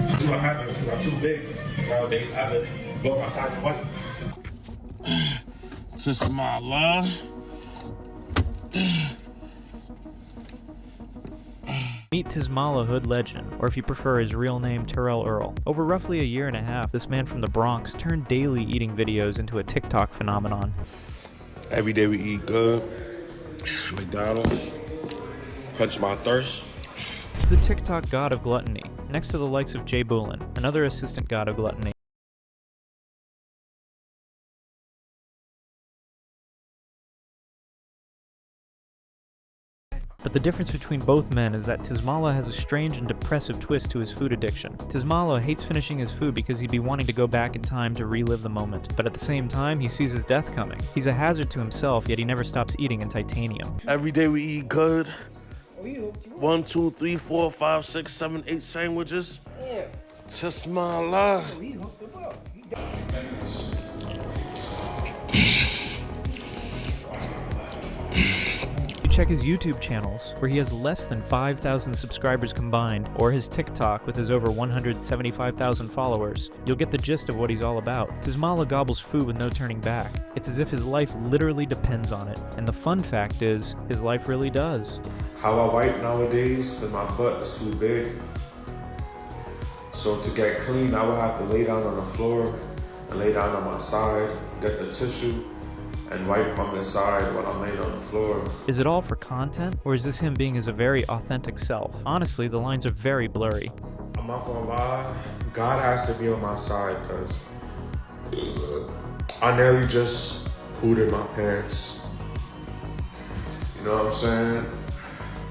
That's what happens because I'm too big nowadays. I have to go outside and wipe. Tismalla. Meet Tismala hood legend, or if you prefer his real name, Terrell Earl. Over roughly a year and a half, this man from the Bronx turned daily eating videos into a TikTok phenomenon. Every day we eat good. McDonald's. Quench my thirst. He's the TikTok god of gluttony, next to the likes of Jay Boolin, another assistant god of gluttony. But the difference between both men is that Tismala has a strange and depressive twist to his food addiction. Tismala hates finishing his food because he'd be wanting to go back in time to relive the moment, but at the same time, he sees his death coming. He's a hazard to himself, yet he never stops eating in titanium. Every day we eat good. 1, 2, 3, 4, 5, 6, 7, 8 sandwiches. Tismalla. Check his YouTube channels, where he has less than 5,000 subscribers combined, or his TikTok with his over 175,000 followers. You'll get the gist of what he's all about. Tismala gobbles food with no turning back. It's as if his life literally depends on it. And the fun fact is, his life really does. How I wipe nowadays, because my butt is too big. So to get clean, I would have to lay down on the floor and lay down on my side, get the tissue, and wipe from the side while I'm laying on the floor. Is it all for content, or is this him being his very authentic self? Honestly, the lines are very blurry. I'm not gonna lie, God has to be on my side because I nearly just pooed in my pants. You know what I'm saying?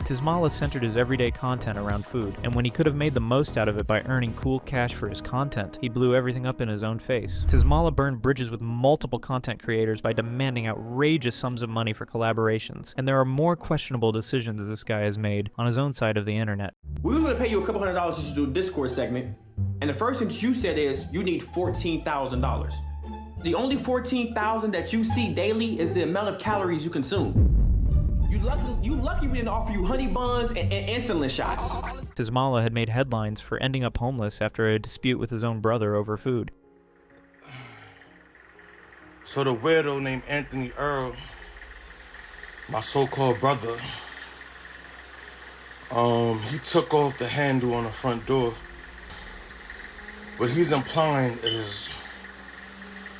Tismala centered his everyday content around food, and when he could have made the most out of it by earning cool cash for his content, he blew everything up in his own face. Tismala burned bridges with multiple content creators by demanding outrageous sums of money for collaborations, and there are more questionable decisions this guy has made on his own side of the internet. We were going to pay you a couple $100 just to do a Discord segment, and the first thing that you said is you need $14,000. The only $14,000 that you see daily is the amount of calories you consume. You lucky we didn't offer you honey buns and insulin shots. Tismala had made headlines for ending up homeless after a dispute with his own brother over food. So the weirdo named Anthony Earl, my so-called brother, he took off the handle on the front door. What he's implying is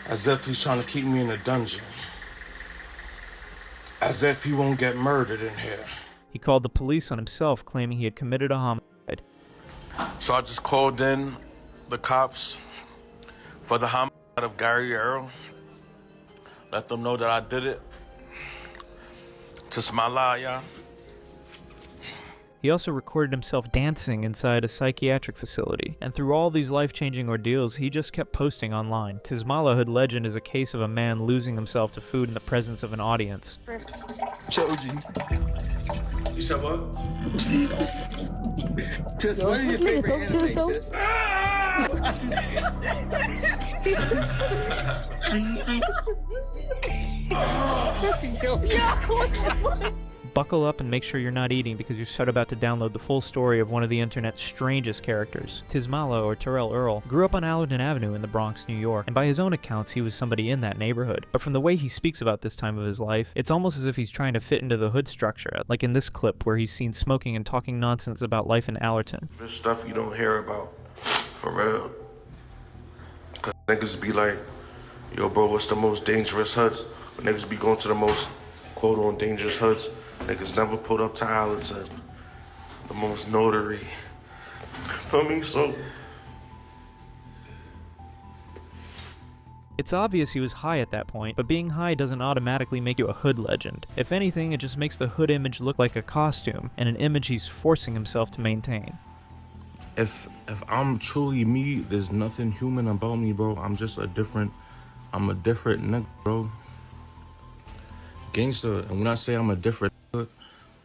as if he's trying to keep me in a dungeon. As if he won't get murdered in here. He called the police on himself, claiming he had committed a homicide. So I just called in the cops for the homicide of Gary Earl. Let them know that I did it. Tismalla, yeah. He also recorded himself dancing inside a psychiatric facility, and through all these life-changing ordeals, he just kept posting online. Tismalla hood legend is a case of a man losing himself to food in the presence of an audience. Choji. You said what? Tis, what is your favorite anime, Tis? Buckle up and make sure you're not eating because you're about to download the full story of one of the internet's strangest characters. Tismalla, or Terrell Earl, grew up on Allerton Avenue in the Bronx, New York, and by his own accounts he was somebody in that neighborhood. But from the way he speaks about this time of his life, it's almost as if he's trying to fit into the hood structure, like in this clip where he's seen smoking and talking nonsense about life in Allerton. There's stuff you don't hear about, for real. Cause niggas be like, yo bro, what's the most dangerous hoods? But niggas be going to the most quote-on dangerous hoods. Niggas never pulled up to Allerton, the most notary. Feel me? So it's obvious he was high at that point, but being high doesn't automatically make you a hood legend. If anything, it just makes the hood image look like a costume, and an image he's forcing himself to maintain. if I'm truly me, there's nothing human about me, bro. I'm a different nigga, bro. Gangster, and when I say I'm a different nigga,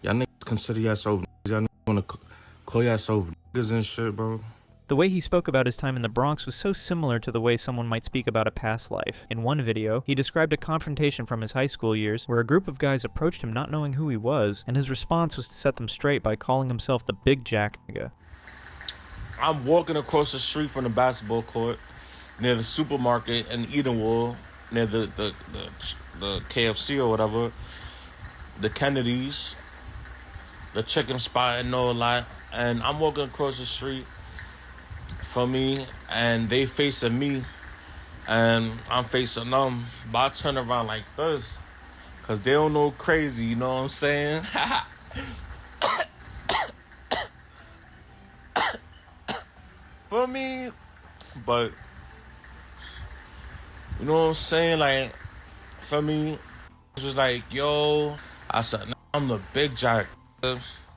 y'all niggas consider yourself niggas, y'all niggas wanna call yourself niggas and shit, bro. The way he spoke about his time in the Bronx was so similar to the way someone might speak about a past life. In one video, he described a confrontation from his high school years where a group of guys approached him not knowing who he was, and his response was to set them straight by calling himself the Big Jack nigga. I'm walking across the street from the basketball court near the supermarket in Edenwood, near the KFC or whatever, the Kennedys, the chicken spot and all that. And I'm walking across the street from me, and they facing me, and I'm facing them. But I turn around like this, cause they don't know crazy, you know what I'm saying? For me, but you know what I'm saying? Like, for me, it was like, yo, I said, nah, I'm the big jack.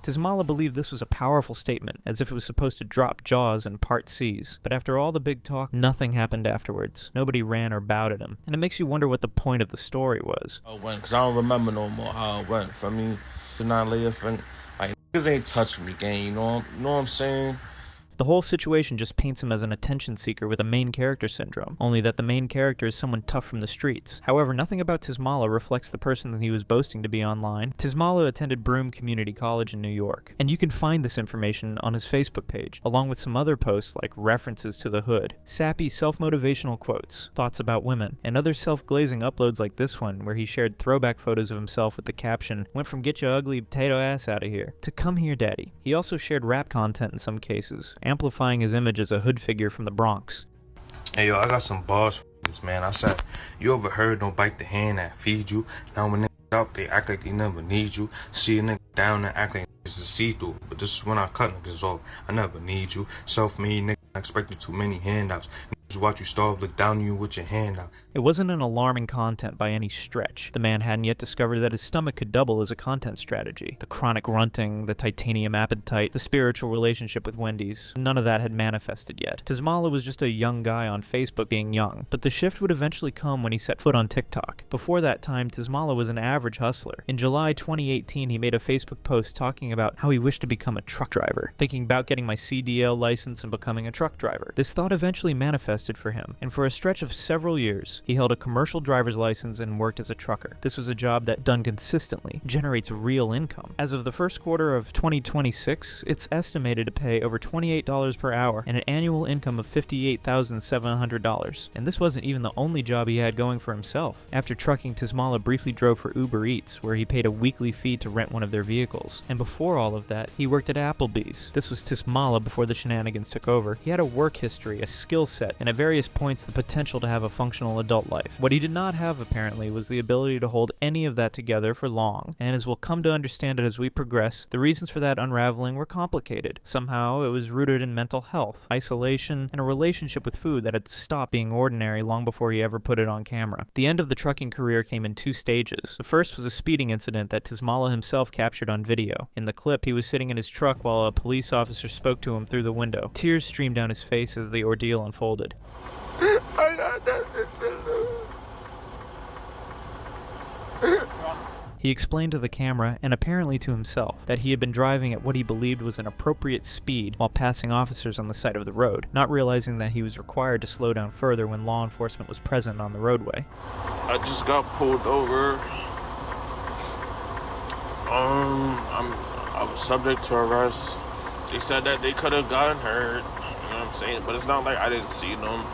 Tismalla believed this was a powerful statement, as if it was supposed to drop Jaws in Part C's. But after all the big talk, nothing happened afterwards. Nobody ran or bowed at him. And it makes you wonder what the point of the story was. I went, cause I don't remember no more how it went. For me, to not live, and like, niggas ain't touched me, gang, you know what I'm saying? The whole situation just paints him as an attention seeker with a main character syndrome, only that the main character is someone tough from the streets. However, nothing about Tismalla reflects the person that he was boasting to be online. Tismalla attended Broome Community College in New York, and you can find this information on his Facebook page, along with some other posts like references to the hood, sappy self-motivational quotes, thoughts about women, and other self-glazing uploads like this one, where he shared throwback photos of himself with the caption, "Went from get your ugly potato ass out of here," to "Come here, daddy." He also shared rap content in some cases, amplifying his image as a hood figure from the Bronx. Hey, yo, I got some bars for this, man. I said, you ever heard don't bite the hand that feeds you? Now when niggas out, they act like they never need you. See a nigga down and act like it's a see-through. But this is when I cut niggas off. I never need you. Self-made nigga, I expected too many handouts. Niggas watch you starve, look down on you with your hand out. It wasn't an alarming content by any stretch. The man hadn't yet discovered that his stomach could double as a content strategy. The chronic grunting, the titanium appetite, the spiritual relationship with Wendy's, none of that had manifested yet. Tismalla was just a young guy on Facebook being young, but the shift would eventually come when he set foot on TikTok. Before that time, Tismalla was an average hustler. In July 2018, he made a Facebook post talking about how he wished to become a truck driver, thinking about getting my CDL license and becoming a truck driver. This thought eventually manifested for him, and for a stretch of several years, he held a commercial driver's license and worked as a trucker. This was a job that, done consistently, generates real income. As of the first quarter of 2026, it's estimated to pay over $28 per hour and an annual income of $58,700. And this wasn't even the only job he had going for himself. After trucking, Tismalla briefly drove for Uber Eats, where he paid a weekly fee to rent one of their vehicles. And before all of that, he worked at Applebee's. This was Tismalla before the shenanigans took over. He had a work history, a skill set, and at various points the potential to have a functional adult life. What he did not have, apparently, was the ability to hold any of that together for long, and as we'll come to understand it as we progress, the reasons for that unraveling were complicated. Somehow, it was rooted in mental health, isolation, and a relationship with food that had stopped being ordinary long before he ever put it on camera. The end of the trucking career came in two stages. The first was a speeding incident that Tismalla himself captured on video. In the clip, he was sitting in his truck while a police officer spoke to him through the window. Tears streamed down his face as the ordeal unfolded. I got nothing to lose. He explained to the camera, and apparently to himself, that he had been driving at what he believed was an appropriate speed while passing officers on the side of the road, not realizing that he was required to slow down further when law enforcement was present on the roadway. I just got pulled over. I was subject to arrest. They said that they could have gotten hurt, you know what I'm saying? But it's not like I didn't see them.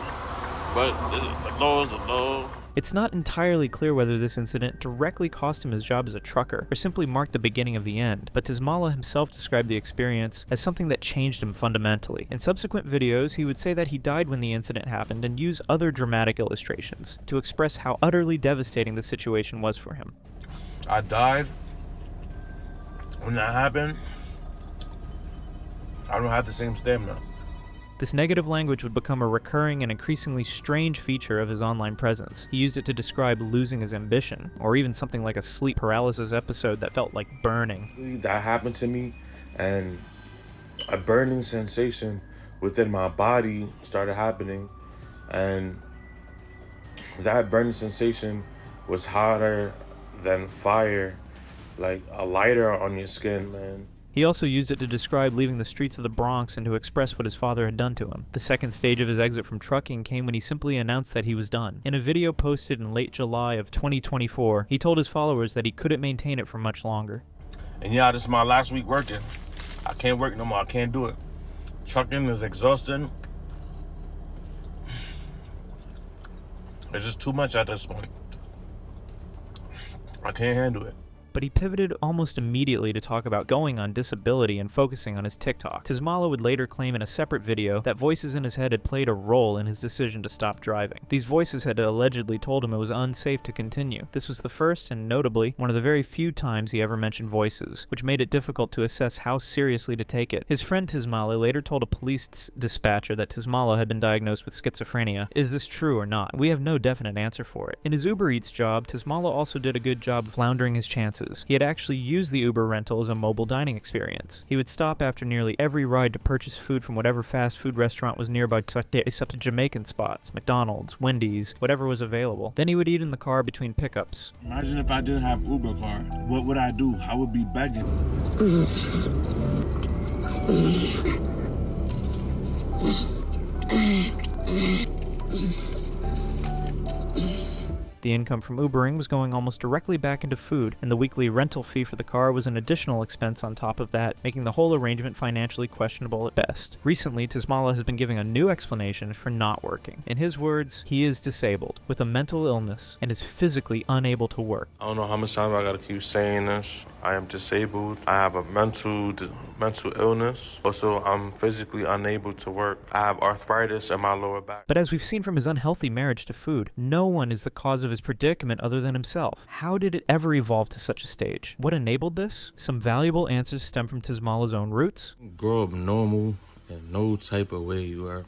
But the law is the law. It's not entirely clear whether this incident directly cost him his job as a trucker, or simply marked the beginning of the end, but Tismalla himself described the experience as something that changed him fundamentally. In subsequent videos, he would say that he died when the incident happened and use other dramatic illustrations to express how utterly devastating the situation was for him. I died. When that happened, I don't have the same stamina. This negative language would become a recurring and increasingly strange feature of his online presence. He used it to describe losing his ambition, or even something like a sleep paralysis episode that felt like burning. That happened to me, and a burning sensation within my body started happening, and that burning sensation was hotter than fire, like a lighter on your skin, man. He also used it to describe leaving the streets of the Bronx and to express what his father had done to him. The second stage of his exit from trucking came when he simply announced that he was done. In a video posted in late July of 2024, he told his followers that he couldn't maintain it for much longer. And yeah, this is my last week working. I can't work no more. I can't do it. Trucking is exhausting. It's just too much at this point. I can't handle it. But he pivoted almost immediately to talk about going on disability and focusing on his TikTok. Tismala would later claim in a separate video that voices in his head had played a role in his decision to stop driving. These voices had allegedly told him it was unsafe to continue. This was the first, and notably, one of the very few times he ever mentioned voices, which made it difficult to assess how seriously to take it. His friend Tismala later told a police dispatcher that Tismala had been diagnosed with schizophrenia. Is this true or not? We have no definite answer for it. In his Uber Eats job, Tismala also did a good job of floundering his chances. He had actually used the Uber rental as a mobile dining experience. He would stop after nearly every ride to purchase food from whatever fast food restaurant was nearby, except to Jamaican spots, McDonald's, Wendy's, whatever was available. Then he would eat in the car between pickups. Imagine if I didn't have Uber car. What would I do? I would be begging. The income from Ubering was going almost directly back into food, and the weekly rental fee for the car was an additional expense on top of that, making the whole arrangement financially questionable at best. Recently, Tismala has been giving a new explanation for not working. In his words, he is disabled, with a mental illness, and is physically unable to work. I don't know how much time I gotta keep saying this. I am disabled. I have a mental illness. Also, I'm physically unable to work. I have arthritis in my lower back. But as we've seen from his unhealthy marriage to food, no one is the cause of his predicament other than himself. How did it ever evolve to such a stage? What enabled this? Some valuable answers stem from Tismala's own roots. Grow up normal in no type of way you are.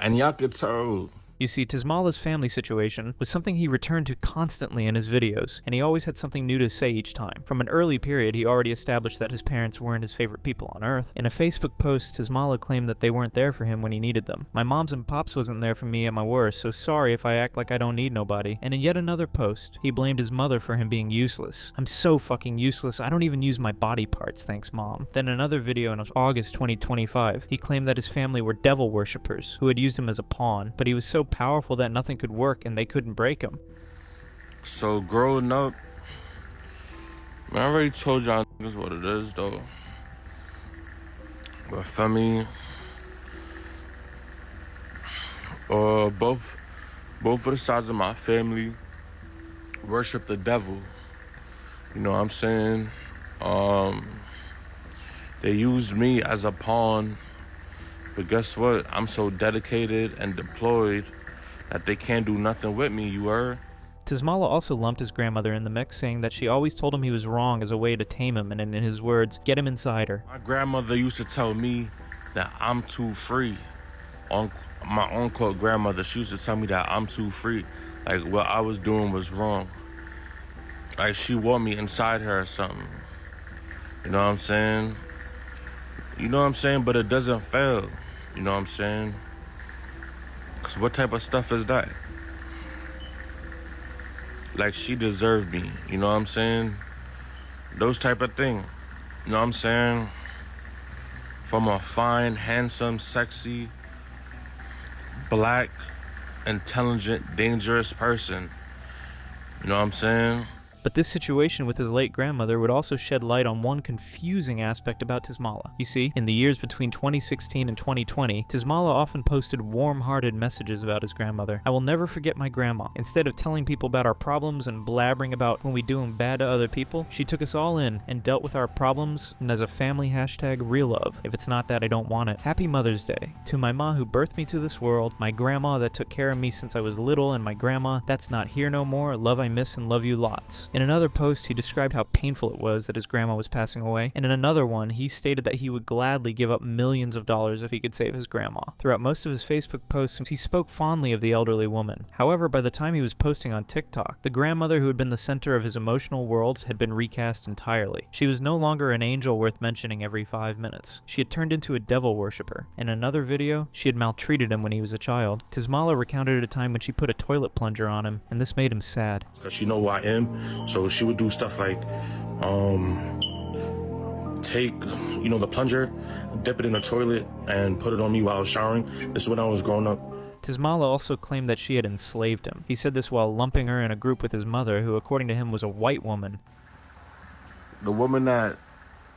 And y'all could tell. You see, Tismala's family situation was something he returned to constantly in his videos, and he always had something new to say each time. From an early period, he already established that his parents weren't his favorite people on earth. In a Facebook post, Tismala claimed that they weren't there for him when he needed them. My moms and pops wasn't there for me at my worst, so sorry if I act like I don't need nobody. And in yet another post, he blamed his mother for him being useless. I'm so fucking useless, I don't even use my body parts, thanks mom. Then another video in August 2025, he claimed that his family were devil worshippers who had used him as a pawn, but he was so powerful that nothing could work and they couldn't break him. So growing up, man, I already told y'all niggas what it is though. But for me, both of the sides of my family worship the devil. You know what I'm saying? They used me as a pawn, but guess what? I'm so dedicated and deployed that they can't do nothing with me, you heard? Tismala also lumped his grandmother in the mix, saying that she always told him he was wrong as a way to tame him, and in his words, get him inside her. My grandmother used to tell me that I'm too free. My unquote grandmother, she used to tell me that I'm too free. Like what I was doing was wrong. Like she wore me inside her or something. You know what I'm saying? You know what I'm saying? But it doesn't fail. You know what I'm saying? Cause what type of stuff is that? Like she deserved me, you know what I'm saying? Those type of thing, you know what I'm saying? From a fine, handsome, sexy, black, intelligent, dangerous person, you know what I'm saying? But this situation with his late grandmother would also shed light on one confusing aspect about Tismala. You see, in the years between 2016 and 2020, Tismala often posted warm-hearted messages about his grandmother. I will never forget my grandma. Instead of telling people about our problems and blabbering about when we do them bad to other people, she took us all in and dealt with our problems, and as a family hashtag, real love. If it's not that, I don't want it. Happy Mother's Day. To my ma who birthed me to this world, my grandma that took care of me since I was little, and my grandma that's not here no more, love I miss and love you lots. In another post, he described how painful it was that his grandma was passing away, and in another one, he stated that he would gladly give up millions of dollars if he could save his grandma. Throughout most of his Facebook posts, he spoke fondly of the elderly woman. However, by the time he was posting on TikTok, the grandmother who had been the center of his emotional world had been recast entirely. She was no longer an angel worth mentioning every 5 minutes. She had turned into a devil worshiper. In another video, she had maltreated him when he was a child. Tismala recounted a time when she put a toilet plunger on him, and this made him sad. Because she know who I am, so she would do stuff like take, you know, the plunger, dip it in the toilet, and put it on me while I was showering. This is when I was growing up. Tismala also claimed that she had enslaved him. He said this while lumping her in a group with his mother, who according to him was a white woman. The woman that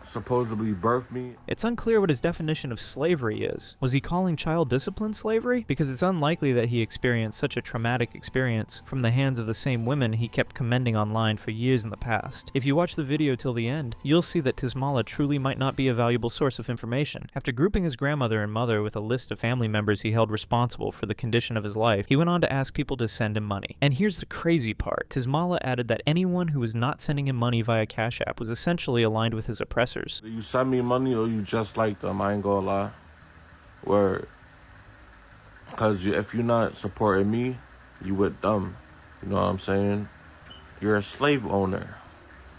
supposedly birthed me. It's unclear what his definition of slavery is. Was he calling child discipline slavery? Because it's unlikely that he experienced such a traumatic experience from the hands of the same women he kept commending online for years in the past. If you watch the video till the end, you'll see that Tismalla truly might not be a valuable source of information. After grouping his grandmother and mother with a list of family members he held responsible for the condition of his life, he went on to ask people to send him money. And here's the crazy part. Tismalla added that anyone who was not sending him money via Cash App was essentially aligned with his oppressors. You send me money or you just like them, I ain't gonna lie. Word. Because if you're not supporting me, you with them. You know what I'm saying? You're a slave owner.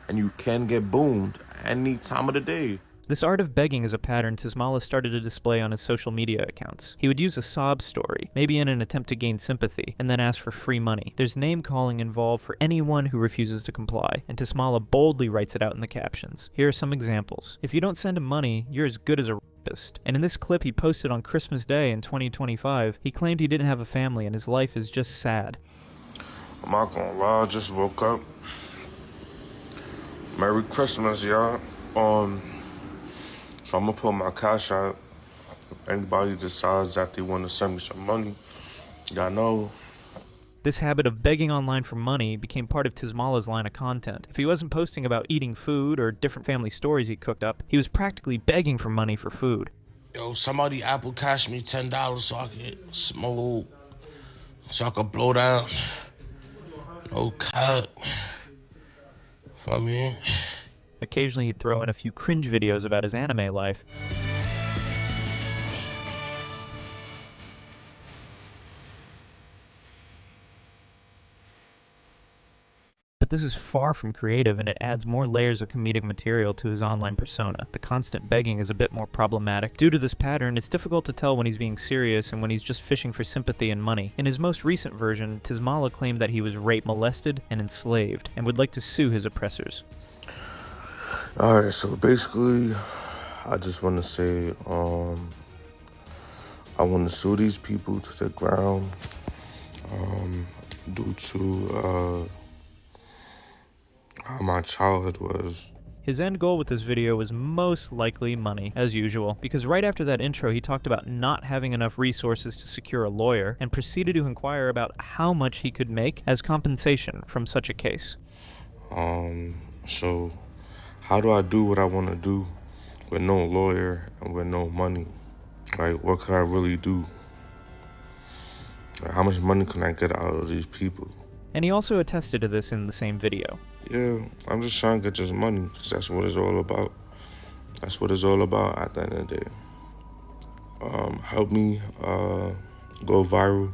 And you can get boomed any time of the day. This art of begging is a pattern Tismalla started to display on his social media accounts. He would use a sob story, maybe in an attempt to gain sympathy, and then ask for free money. There's name-calling involved for anyone who refuses to comply, and Tismalla boldly writes it out in the captions. Here are some examples. If you don't send him money, you're as good as a rapist. And in this clip he posted on Christmas Day in 2025, he claimed he didn't have a family and his life is just sad. I'm not gonna lie, I just woke up. Merry Christmas, y'all. So I'm gonna put my Cash App. If anybody decides that they want to send me some money, y'all know. This habit of begging online for money became part of Tismalla's line of content. If he wasn't posting about eating food or different family stories he cooked up, he was practically begging for money for food. Yo, somebody Apple Cash me $10 so I could smoke, so I could blow down. No cap. I mean... Occasionally he'd throw in a few cringe videos about his anime life. But this is far from creative, and it adds more layers of comedic material to his online persona. The constant begging is a bit more problematic. Due to this pattern, it's difficult to tell when he's being serious and when he's just fishing for sympathy and money. In his most recent version, Tismalla claimed that he was raped, molested, and enslaved, and would like to sue his oppressors. Alright, so basically, I just want to say, I want to sue these people to the ground, due to, how my childhood was. His end goal with this video was most likely money, as usual, because right after that intro he talked about not having enough resources to secure a lawyer, and proceeded to inquire about how much he could make as compensation from such a case. So... how do I do what I want to do with no lawyer and with no money? Like, what could I really do? Like, how much money can I get out of these people? And he also attested to this in the same video. Yeah, I'm just trying to get this money, because that's what it's all about. That's what it's all about at the end of the day. Help me go viral,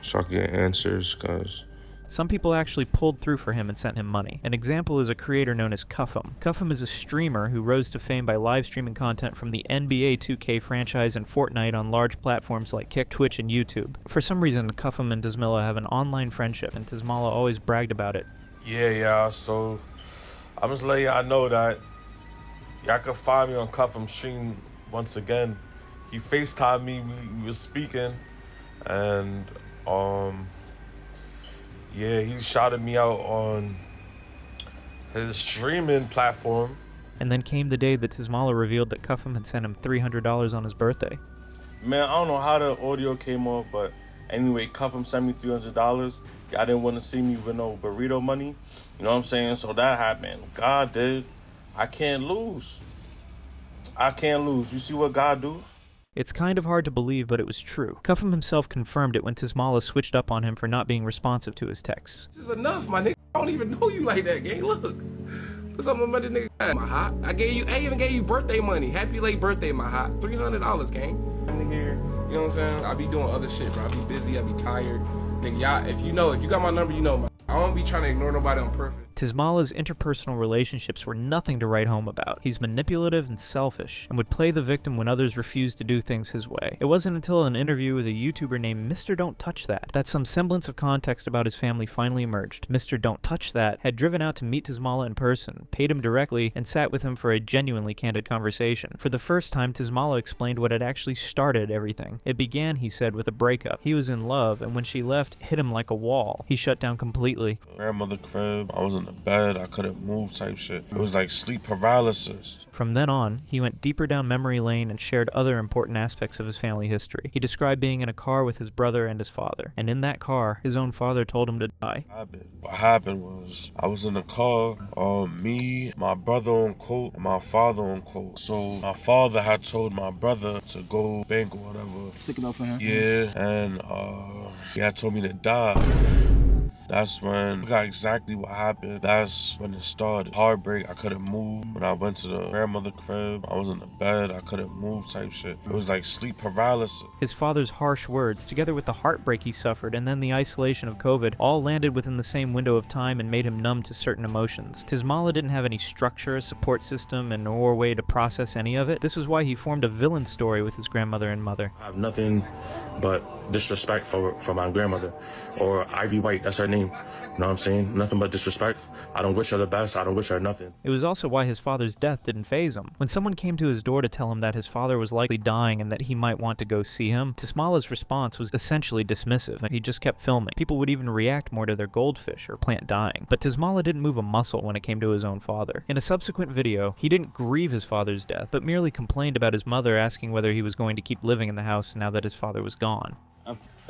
so I can get answers, because... Some people actually pulled through for him and sent him money. An example is a creator known as Cuffum. Cuffum is a streamer who rose to fame by live streaming content from the NBA 2K franchise and Fortnite on large platforms like Kick, Twitch, and YouTube. For some reason, Cuffum and Tismalla have an online friendship, and Tismalla always bragged about it. Yeah, so I'm just letting y'all know that y'all can find me on Cuffum stream once again. He FaceTimed me, we was speaking, and yeah, he shouted me out on his streaming platform. And then came the day that Tismalla revealed that Cuffum had sent him $300 on his birthday. Man, I don't know how the audio came off, but anyway, Cuffum sent me $300. Y'all didn't want to see me with no burrito money. You know what I'm saying? So that happened. God did. I can't lose. I can't lose. You see what God do? It's kind of hard to believe, but it was true. Cuffum himself confirmed it when Tismalla switched up on him for not being responsive to his texts. This is enough, my nigga. I don't even know you like that, gang. Look. Put something on this nigga. My hot. I even gave you birthday money. Happy late birthday, my hot. $300, gang. Nigga here. You know what I'm saying? I be doing other shit, bro. I be busy. I be tired. Nigga, y'all, if you got my number, you know. I don't be trying to ignore nobody on purpose. Tismalla's interpersonal relationships were nothing to write home about. He's manipulative and selfish, and would play the victim when others refused to do things his way. It wasn't until an interview with a YouTuber named Mr. Don't Touch that some semblance of context about his family finally emerged. Mr. Don't Touch That had driven out to meet Tismalla in person, paid him directly, and sat with him for a genuinely candid conversation. For the first time, Tismalla explained what had actually started everything. It began, he said, with a breakup. He was in love, and when she left, hit him like a wall. He shut down completely. Grandmother crib, I was in the bed, I couldn't move type shit. It was like sleep paralysis. From then on, he went deeper down memory lane and shared other important aspects of his family history. He described being in a car with his brother and his father, and in that car, his own father told him to die. What happened was, I was in the car, me, my brother on quote, and my father on quote. So my father had told my brother to go bank or whatever. Stick it out for him? Yeah, and he had told me to die. That's when I got exactly what happened. That's when it started. Heartbreak, I couldn't move. When I went to the grandmother's crib, I was in the bed, I couldn't move type shit. It was like sleep paralysis. His father's harsh words, together with the heartbreak he suffered and then the isolation of COVID, all landed within the same window of time and made him numb to certain emotions. Tismala didn't have any structure, support system, and or way to process any of it. This was why he formed a villain story with his grandmother and mother. I have nothing but disrespect for my grandmother, or Ivy White, that's her name. You know what I'm saying? Nothing but disrespect. I don't wish her the best. I don't wish her nothing. It was also why his father's death didn't faze him. When someone came to his door to tell him that his father was likely dying and that he might want to go see him, Tismala's response was essentially dismissive. He just kept filming. People would even react more to their goldfish or plant dying. But Tismala didn't move a muscle when it came to his own father. In a subsequent video, he didn't grieve his father's death, but merely complained about his mother asking whether he was going to keep living in the house now that his father was gone.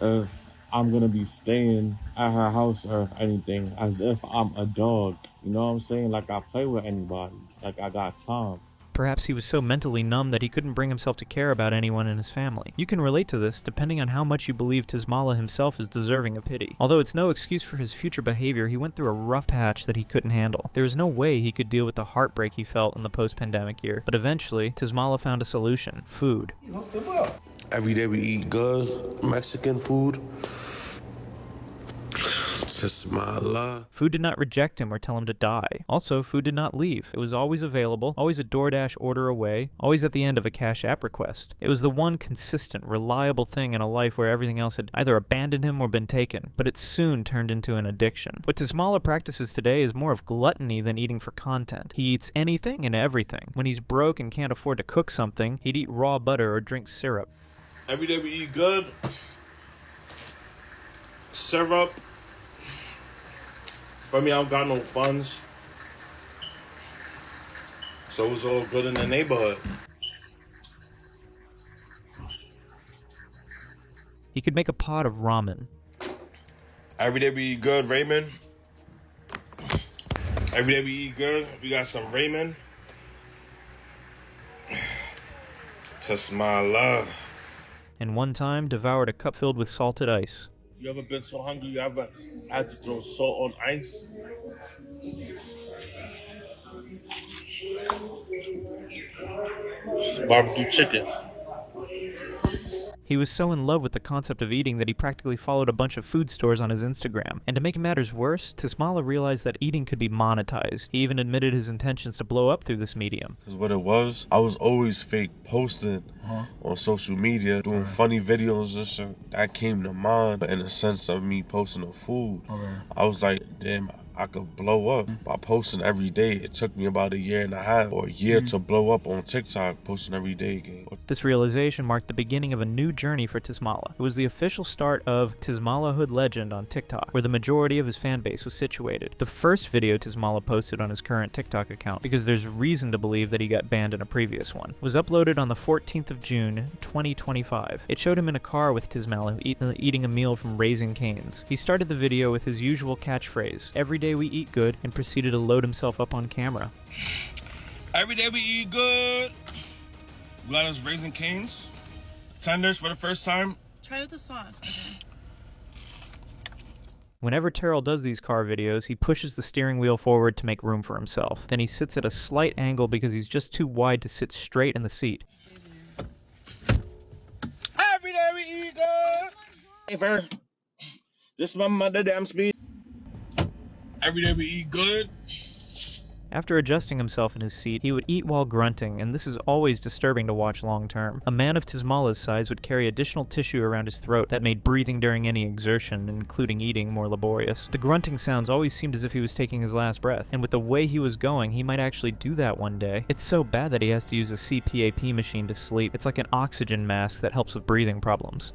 If I'm gonna be staying at her house or if anything, as if I'm a dog, you know what I'm saying? Like I play with anybody, like I got time. Perhaps he was so mentally numb that he couldn't bring himself to care about anyone in his family. You can relate to this depending on how much you believe Tismala himself is deserving of pity. Although it's no excuse for his future behavior, he went through a rough patch that he couldn't handle. There was no way he could deal with the heartbreak he felt in the post-pandemic year. But eventually, Tismala found a solution: food. Every day we eat good Mexican food. Tismala. Food did not reject him or tell him to die. Also, food did not leave. It was always available, always a DoorDash order away, always at the end of a Cash App request. It was the one consistent, reliable thing in a life where everything else had either abandoned him or been taken, but it soon turned into an addiction. What Tismala practices today is more of gluttony than eating for content. He eats anything and everything. When he's broke and can't afford to cook something, he'd eat raw butter or drink syrup. Every day we eat good. Syrup. For me, I don't got no funds. So it's all good in the neighborhood. He could make a pot of ramen. Every day we eat good, ramen. Every day we eat good. We got some ramen. Tismala. And one time devoured a cup filled with salted ice. You ever been so hungry you ever had to throw salt on ice? Barbecue chicken. He was so in love with the concept of eating that he practically followed a bunch of food stores on his Instagram. And to make matters worse, Tismala realized that eating could be monetized. He even admitted his intentions to blow up through this medium. Because what it was, I was always fake posting on social media, doing funny videos and shit. That came to mind, but in the sense of me posting the food. I was like, damn, I could blow up by posting every day. It took me about 1.5 years or a year to blow up on TikTok, posting every day again. This realization marked the beginning of a new journey for Tismala. It was the official start of Tismala Hood Legend on TikTok, where the majority of his fan base was situated. The first video Tismala posted on his current TikTok account, because there's reason to believe that he got banned in a previous one, was uploaded on the 14th of June, 2025. It showed him in a car with Tismala eating a meal from Raising Cane's. He started the video with his usual catchphrase, "Every day we eat good," and proceeded to load himself up on camera. Every day we eat good. We got us Raising Cane's. Tenders for the first time. Try with the sauce. Okay. Whenever Terrell does these car videos, he pushes the steering wheel forward to make room for himself. Then he sits at a slight angle because he's just too wide to sit straight in the seat. Every day we eat good. Hey, Fer. This is my mother damn speed. Every day we eat good. After adjusting himself in his seat, he would eat while grunting, and this is always disturbing to watch long term. A man of Tismala's size would carry additional tissue around his throat that made breathing during any exertion, including eating, more laborious. The grunting sounds always seemed as if he was taking his last breath, and with the way he was going, he might actually do that one day. It's so bad that he has to use a CPAP machine to sleep. It's like an oxygen mask that helps with breathing problems.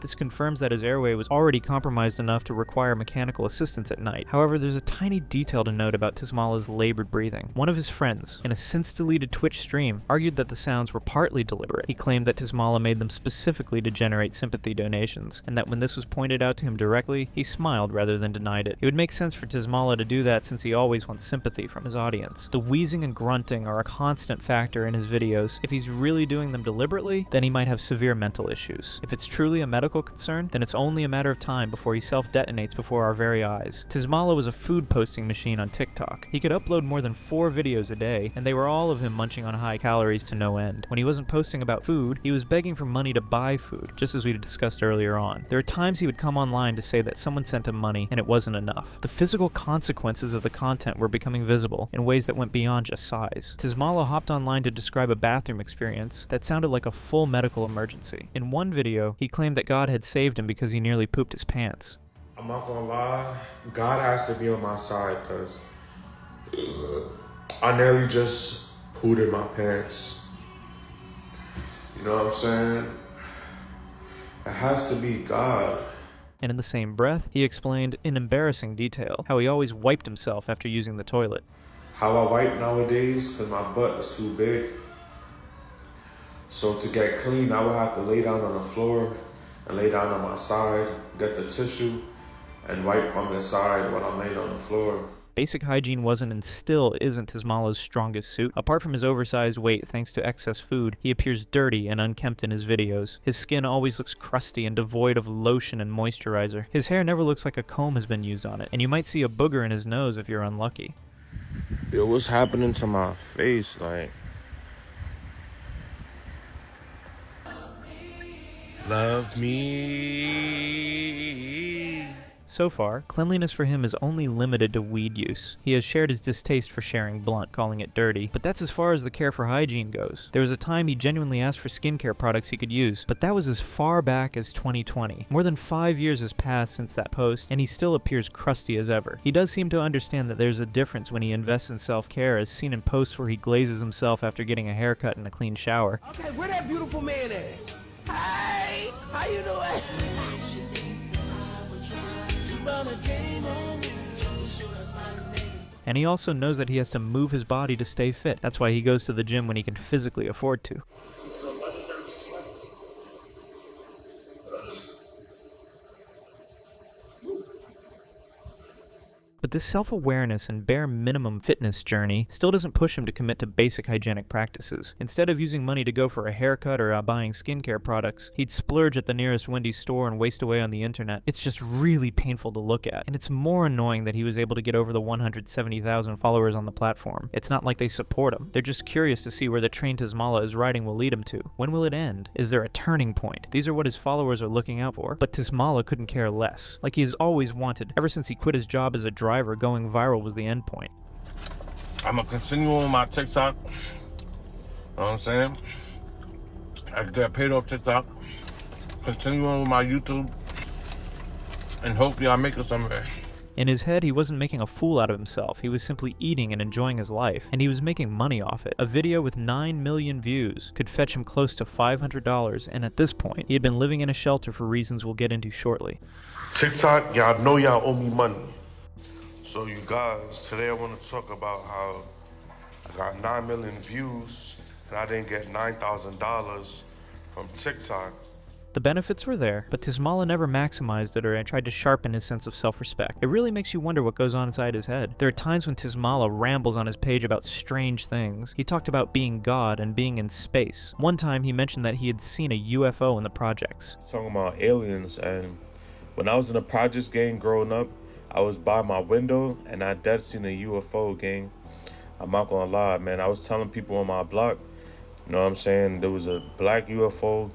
This confirms that his airway was already compromised enough to require mechanical assistance at night. However, there's a tiny detail to note about Tismalla's labored breathing. One of his friends, in a since-deleted Twitch stream, argued that the sounds were partly deliberate. He claimed that Tismalla made them specifically to generate sympathy donations, and that when this was pointed out to him directly, he smiled rather than denied it. It would make sense for Tismalla to do that since he always wants sympathy from his audience. The wheezing and grunting are a constant factor in his videos. If he's really doing them deliberately, then he might have severe mental issues. If it's truly a medical concern, then it's only a matter of time before he self-detonates before our very eyes. Tismalla was a food posting machine on TikTok. He could upload more than 4 videos a day, and they were all of him munching on high calories to no end. When he wasn't posting about food, he was begging for money to buy food, just as we discussed earlier on. There are times he would come online to say that someone sent him money and it wasn't enough. The physical consequences of the content were becoming visible in ways that went beyond just size. Tismalla hopped online to describe a bathroom experience that sounded like a full medical emergency. In one video, he claimed that God had saved him because he nearly pooped his pants. I'm not gonna lie, God has to be on my side because I nearly just pooed in my pants. You know what I'm saying? It has to be God. And in the same breath, he explained in embarrassing detail how he always wiped himself after using the toilet. How I wipe nowadays, because my butt is too big. So to get clean, I would have to lay down on the floor and lay down on my side, get the tissue, and wipe from the side while I'm laying on the floor. Basic hygiene wasn't and still isn't Tismalla's strongest suit. Apart from his oversized weight thanks to excess food, he appears dirty and unkempt in his videos. His skin always looks crusty and devoid of lotion and moisturizer. His hair never looks like a comb has been used on it, and you might see a booger in his nose if you're unlucky. Yo, what's happening to my face? Like, love me. So far, cleanliness for him is only limited to weed use. He has shared his distaste for sharing blunt, calling it dirty, but that's as far as the care for hygiene goes. There was a time he genuinely asked for skincare products he could use, but that was as far back as 2020. More than 5 years has passed since that post, and he still appears crusty as ever. He does seem to understand that there's a difference when he invests in self-care, as seen in posts where he glazes himself after getting a haircut and a clean shower. Okay, where that beautiful man at? Hey, how you doing? And he also knows that he has to move his body to stay fit. That's why he goes to the gym when he can physically afford to. But this self-awareness and bare minimum fitness journey still doesn't push him to commit to basic hygienic practices. Instead of using money to go for a haircut or buying skincare products, he'd splurge at the nearest Wendy's store and waste away on the internet. It's just really painful to look at, and it's more annoying that he was able to get over the 170,000 followers on the platform. It's not like they support him. They're just curious to see where the train Tismalla is riding will lead him to. When will it end? Is there a turning point? These are what his followers are looking out for. But Tismalla couldn't care less. Like he has always wanted. Ever since he quit his job as a driver, going viral was the end point. I'm gonna continue on my TikTok. You know what I'm saying? I get paid off TikTok. Continue on with my YouTube. And hopefully I make it somewhere. In his head, he wasn't making a fool out of himself. He was simply eating and enjoying his life, and he was making money off it. A video with 9 million views could fetch him close to $500, and at this point, he had been living in a shelter for reasons we'll get into shortly. TikTok, y'all know y'all owe me money. So you guys, today I want to talk about how I got 9 million views and I didn't get $9,000 from TikTok. The benefits were there, but Tismalla never maximized it or tried to sharpen his sense of self-respect. It really makes you wonder what goes on inside his head. There are times when Tismalla rambles on his page about strange things. He talked about being God and being in space. One time he mentioned that he had seen a UFO in the projects. Talking about aliens, and when I was in the projects gang growing up, I was by my window and I dead seen a UFO, gang. I'm not gonna lie, man. I was telling people on my block, you know what I'm saying, there was a black UFO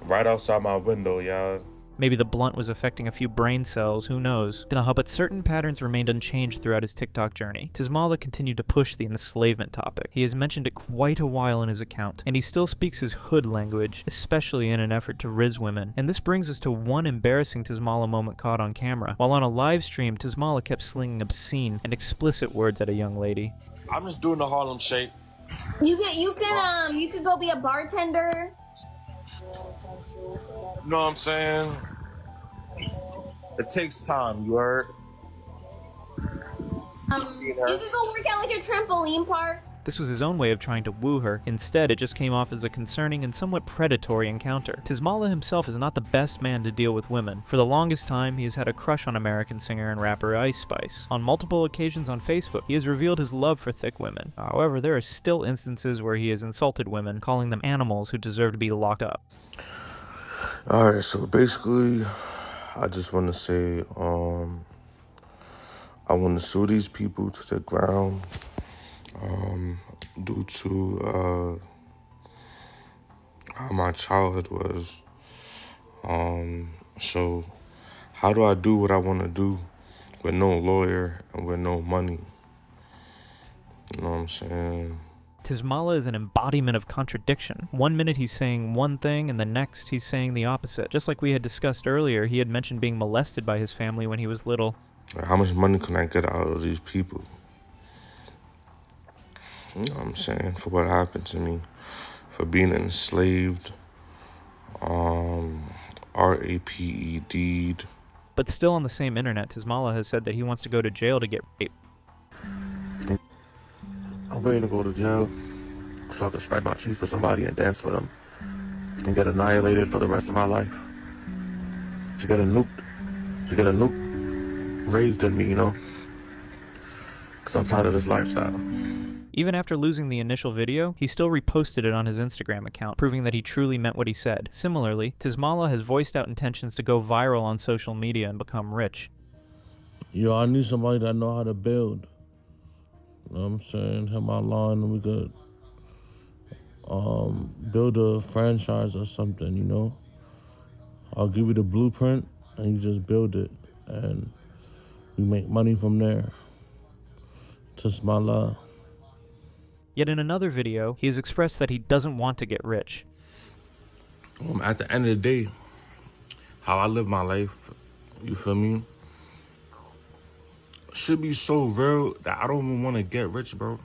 right outside my window, y'all. Maybe the blunt was affecting a few brain cells, who knows. But certain patterns remained unchanged throughout his TikTok journey. Tismalla continued to push the enslavement topic. He has mentioned it quite a while in his account, and he still speaks his hood language, especially in an effort to riz women. And this brings us to one embarrassing Tismalla moment caught on camera. While on a live stream, Tismalla kept slinging obscene and explicit words at a young lady. I'm just doing the Harlem Shake. You could go be a bartender. You know what I'm saying? It takes time, you heard? You could go work at like a trampoline park. This was his own way of trying to woo her. Instead, it just came off as a concerning and somewhat predatory encounter. Tismalla himself is not the best man to deal with women. For the longest time, he has had a crush on American singer and rapper Ice Spice. On multiple occasions on Facebook, he has revealed his love for thick women. However, there are still instances where he has insulted women, calling them animals who deserve to be locked up. Alright, so basically, I just want to say, I want to sue these people to the ground. Due to how my childhood was. So how do I do what I want to do with no lawyer and with no money? You know what I'm saying? Tismalla is an embodiment of contradiction. One minute he's saying one thing, and the next he's saying the opposite. Just like we had discussed earlier, he had mentioned being molested by his family when he was little. How much money can I get out of these people? You know what I'm saying? For what happened to me. For being enslaved. RAPED. But still on the same internet, Tismalla has said that he wants to go to jail to get raped. I'm ready to go to jail so I can spread my cheeks for somebody and dance for them. And get annihilated for the rest of my life. To get a nuke raised in me, you know? Because I'm tired of this lifestyle. Even after losing the initial video, he still reposted it on his Instagram account, proving that he truly meant what he said. Similarly, Tismalla has voiced out intentions to go viral on social media and become rich. Yo, I need somebody that know how to build. You know what I'm saying? Hit my line and we could build a franchise or something, you know? I'll give you the blueprint and you just build it and we make money from there. Tismala. Yet in another video, he has expressed that he doesn't want to get rich. At the end of the day, how I live my life, you feel me, should be so real that I don't even want to get rich, bro.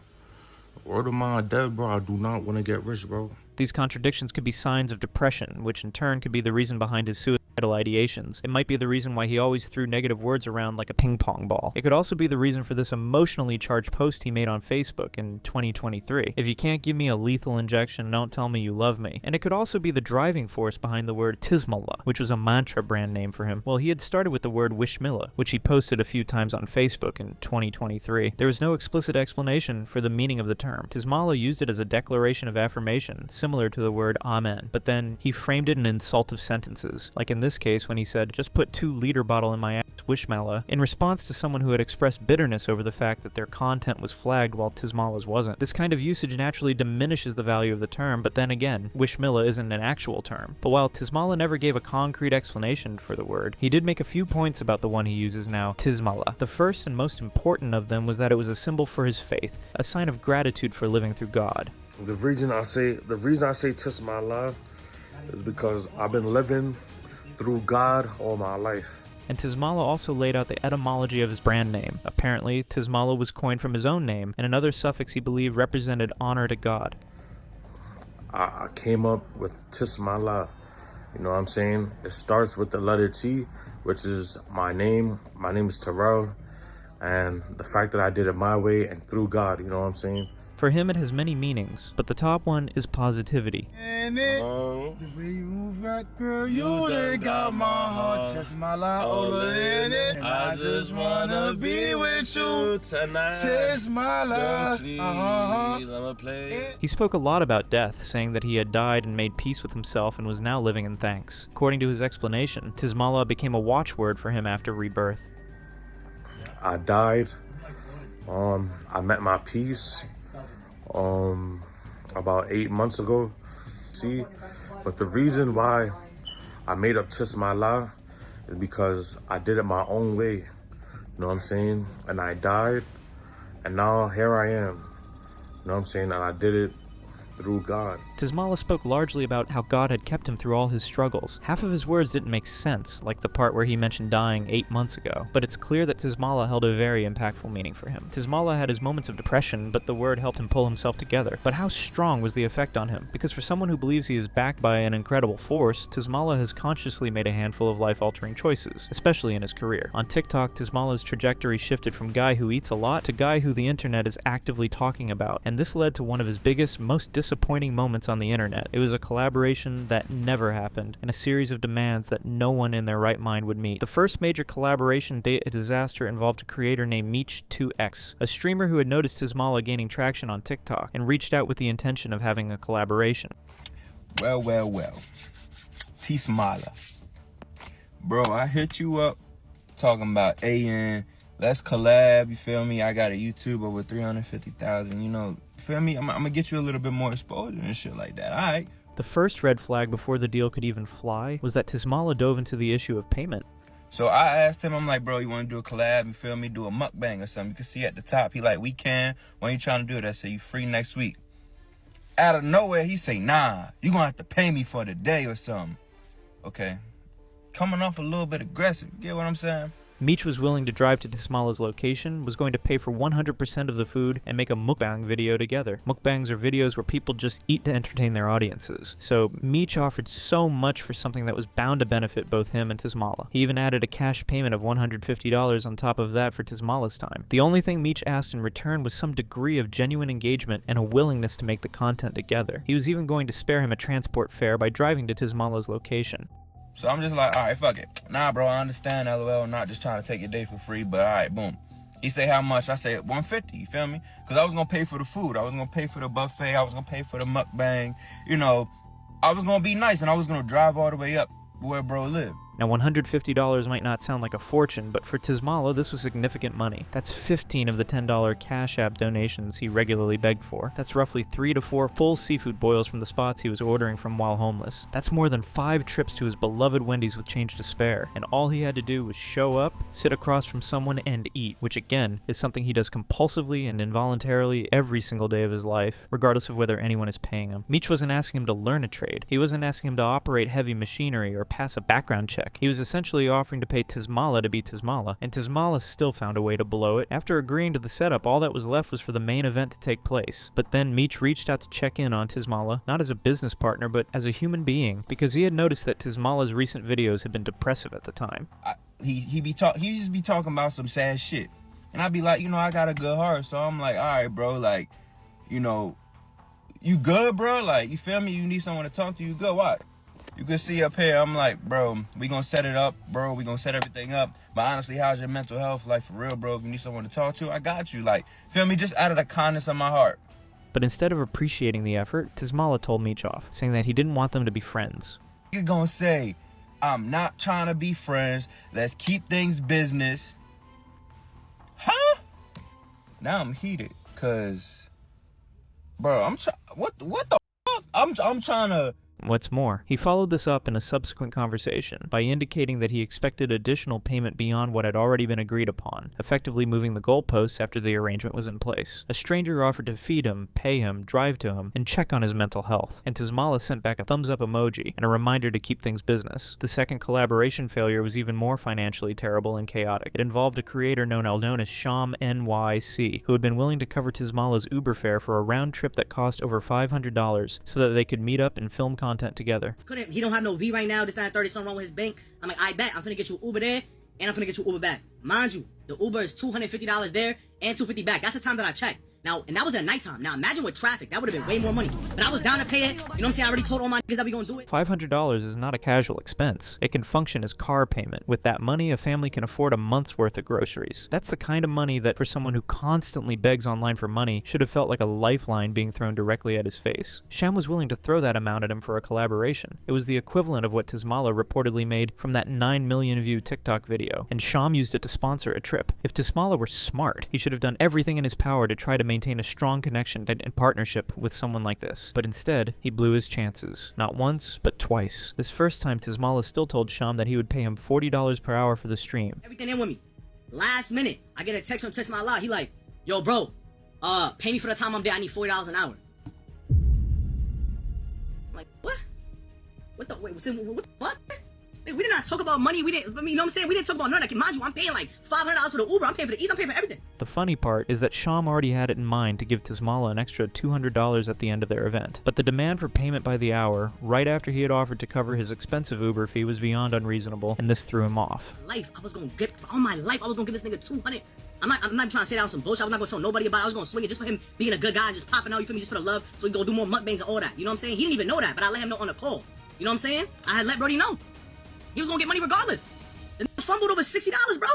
Word of my dead, bro, I do not want to get rich, bro. These contradictions could be signs of depression, which in turn could be the reason behind his suicidal ideations. It might be the reason why he always threw negative words around like a ping pong ball. It could also be the reason for this emotionally charged post he made on Facebook in 2023. If you can't give me a lethal injection, don't tell me you love me. And it could also be the driving force behind the word Tismalla, which was a mantra brand name for him. Well, he had started with the word Wishmilla, which he posted a few times on Facebook in 2023. There was no explicit explanation for the meaning of the term. Tismalla used it as a declaration of affirmation, similar to the word Amen, but then he framed it in insultive sentences, like in this case when he said, "Just put 2-liter bottle in my ass, Wishmalla," in response to someone who had expressed bitterness over the fact that their content was flagged while Tismalla's wasn't. This kind of usage naturally diminishes the value of the term, but then again, Wishmilla isn't an actual term. But while Tismalla never gave a concrete explanation for the word, he did make a few points about the one he uses now, Tismalla. The first and most important of them was that it was a symbol for his faith, a sign of gratitude for living through God. The reason I say Tismala is because I've been living through God all my life. And Tismalla also laid out the etymology of his brand name. Apparently, Tismalla was coined from his own name, and another suffix he believed represented honor to God. I came up with Tismala. You know what I'm saying? It starts with the letter T, which is my name. My name is Terrell. And the fact that I did it my way and through God, you know what I'm saying? For him, it has many meanings, but the top one is positivity. And it, the way you move that girl, you done got my heart. Tismala all in it, and I just wanna be with you tonight. Tismala, He spoke a lot about death, saying that he had died and made peace with himself and was now living in thanks. According to his explanation, Tismalla became a watchword for him after rebirth. I died. I met my peace. About 8 months ago. See, but the reason why I made up Tismala is because I did it my own way. You know what I'm saying? And I died, and now here I am. You know what I'm saying? And I did it through God. Tismalla spoke largely about how God had kept him through all his struggles. Half of his words didn't make sense, like the part where he mentioned dying 8 months ago, but it's clear that Tismalla held a very impactful meaning for him. Tismalla had his moments of depression, but the word helped him pull himself together. But how strong was the effect on him? Because for someone who believes he is backed by an incredible force, Tismalla has consciously made a handful of life-altering choices, especially in his career. On TikTok, Tismalla's trajectory shifted from guy who eats a lot to guy who the internet is actively talking about, and this led to one of his biggest, most disappointing moments on the internet. It was a collaboration that never happened, and a series of demands that no one in their right mind would meet. The first major collaboration date a disaster involved a creator named Meech2X, a streamer who had noticed Tismalla gaining traction on TikTok and reached out with the intention of having a collaboration. Well. Tismalla. Bro, I hit you up talking about AN. Let's collab, you feel me? I got a YouTuber with 350,000, you know, feel me? I'm gonna get you a little bit more exposure and shit like that, alright? The first red flag before the deal could even fly was that Tismalla dove into the issue of payment. So I asked him, I'm like, bro, you want to do a collab, you feel me? Do a mukbang or something. You can see at the top, he like, we can. When you trying to do it? I say, you free next week. Out of nowhere, he say, nah, you gonna have to pay me for the day or something. Okay. Coming off a little bit aggressive, you get what I'm saying? Meech was willing to drive to Tismalla's location, was going to pay for 100% of the food, and make a mukbang video together. Mukbangs are videos where people just eat to entertain their audiences. So Meech offered so much for something that was bound to benefit both him and Tismalla. He even added a cash payment of $150 on top of that for Tismalla's time. The only thing Meech asked in return was some degree of genuine engagement and a willingness to make the content together. He was even going to spare him a transport fare by driving to Tismalla's location. So I'm just like, all right, fuck it. Nah, bro, I understand, LOL. I'm not just trying to take your day for free, but all right, boom. He say how much? I say 150, you feel me? Because I was going to pay for the food. I was going to pay for the buffet. I was going to pay for the mukbang. You know, I was going to be nice, and I was going to drive all the way up where bro lived. Now, $150 might not sound like a fortune, but for Tismalla, this was significant money. That's 15 of the $10 Cash App donations he regularly begged for. That's roughly 3 to 4 full seafood boils from the spots he was ordering from while homeless. That's more than 5 trips to his beloved Wendy's with change to spare. And all he had to do was show up, sit across from someone, and eat, which again, is something he does compulsively and involuntarily every single day of his life, regardless of whether anyone is paying him. Meech wasn't asking him to learn a trade. He wasn't asking him to operate heavy machinery or pass a background check. He was essentially offering to pay Tismalla to be Tismalla, and Tismalla still found a way to blow it. After agreeing to the setup, all that was left was for the main event to take place. But then Meech reached out to check in on Tismalla, not as a business partner, but as a human being, because he had noticed that Tismalla's recent videos had been depressive at the time. He just be talking about some sad shit. And I'd be like, you know, I got a good heart, so I'm like, all right, bro, like, you know, you good, bro? Like, you feel me? You need someone to talk to, you good? What? You can see up here, I'm like, bro, we gonna set it up, bro. We gonna set everything up. But honestly, how's your mental health? Like, for real, bro, if you need someone to talk to, I got you. Like, feel me? Just out of the kindness of my heart. But instead of appreciating the effort, Tismalla told Meech off, saying that he didn't want them to be friends. You're gonna say, I'm not trying to be friends. Let's keep things business. Huh? Now I'm heated, cause, bro, what the fuck? I'm trying to. What's more, he followed this up in a subsequent conversation by indicating that he expected additional payment beyond what had already been agreed upon, effectively moving the goalposts after the arrangement was in place. A stranger offered to feed him, pay him, drive to him, and check on his mental health, and Tismalla sent back a thumbs-up emoji and a reminder to keep things business. The second collaboration failure was even more financially terrible and chaotic. It involved a creator known as Sham NYC, who had been willing to cover Tismalla's Uber fare for a round trip that cost over $500 so that they could meet up and film content together. He don't have no V right now. This 930 something wrong with his bank. I'm like, I bet I'm gonna get you Uber there, and I'm gonna get you Uber back. Mind you, the Uber is $250 there and $250 back. That's the time that I checked. Now, and that was at nighttime. Now, imagine with traffic, that would have been way more money. But I was down to pay it. You know what I'm saying? I already told all my niggas that we gonna do it. $500 is not a casual expense. It can function as car payment. With that money, a family can afford a month's worth of groceries. That's the kind of money that, for someone who constantly begs online for money, should have felt like a lifeline being thrown directly at his face. Sham was willing to throw that amount at him for a collaboration. It was the equivalent of what Tismalla reportedly made from that 9 million view TikTok video, and Sham used it to sponsor a trip. If Tismalla were smart, he should have done everything in his power to try to maintain a strong connection and partnership with someone like this. But instead, he blew his chances. Not once, but twice. This first time, Tismalla still told Sham that he would pay him $40 per hour for the stream. Everything in with me. Last minute, I get a text from Tismalla. He like, yo, bro, pay me for the time I'm there. I need $40 an hour. What the fuck? Hey, we did not talk about money. You know what I'm saying? We didn't talk about none of that. Mind you, I'm paying like $500 for the Uber. I'm paying for the Eats. I'm paying for everything. The funny part is that Sham already had it in mind to give Tismalla an extra $200 at the end of their event. But the demand for payment by the hour, right after he had offered to cover his expensive Uber fee, was beyond unreasonable, and this threw him off. I was gonna give, all my life, I was gonna give this nigga 200. I'm not trying to say that on some bullshit. I was not gonna tell nobody about it. I was gonna swing it just for him being a good guy and just popping out, you feel me, just for the love, so he go do more mukbangs and all that. You know what I'm saying? He didn't even know that, but I let him know on the call. You know what I'm saying? I had let Brody know. He was gonna get money regardless. The nigga fumbled over $60, bro.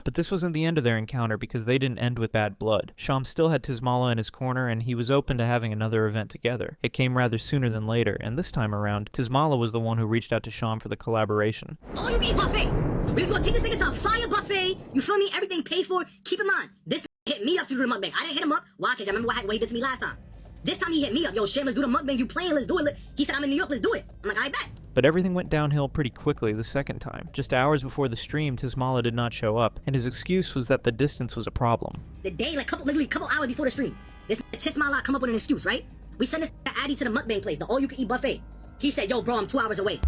But this wasn't the end of their encounter because they didn't end with bad blood. Sham still had Tismalla in his corner and he was open to having another event together. It came rather sooner than later, and this time around, Tismalla was the one who reached out to Sham for the collaboration. Oh, you can eat buffet. We just gonna take this nigga to a fire buffet. You feel me? Everything paid for. Keep in mind, this hit me up to do the mukbang. I didn't hit him up. Why? Because I remember what he did to me last time. This time he hit me up. Yo, Sham, let's do the mukbang. You playing? Let's do it. He said, I'm in New York. Let's do it. I'm like, I bet. But everything went downhill pretty quickly the second time. Just hours before the stream, Tismalla did not show up, and his excuse was that the distance was a problem. The day, like literally a couple hours before the stream, this Tismalla come up with an excuse, right? We send this Addy to the mukbang place, the all-you-can-eat buffet. He said, yo, bro, I'm 2 hours away.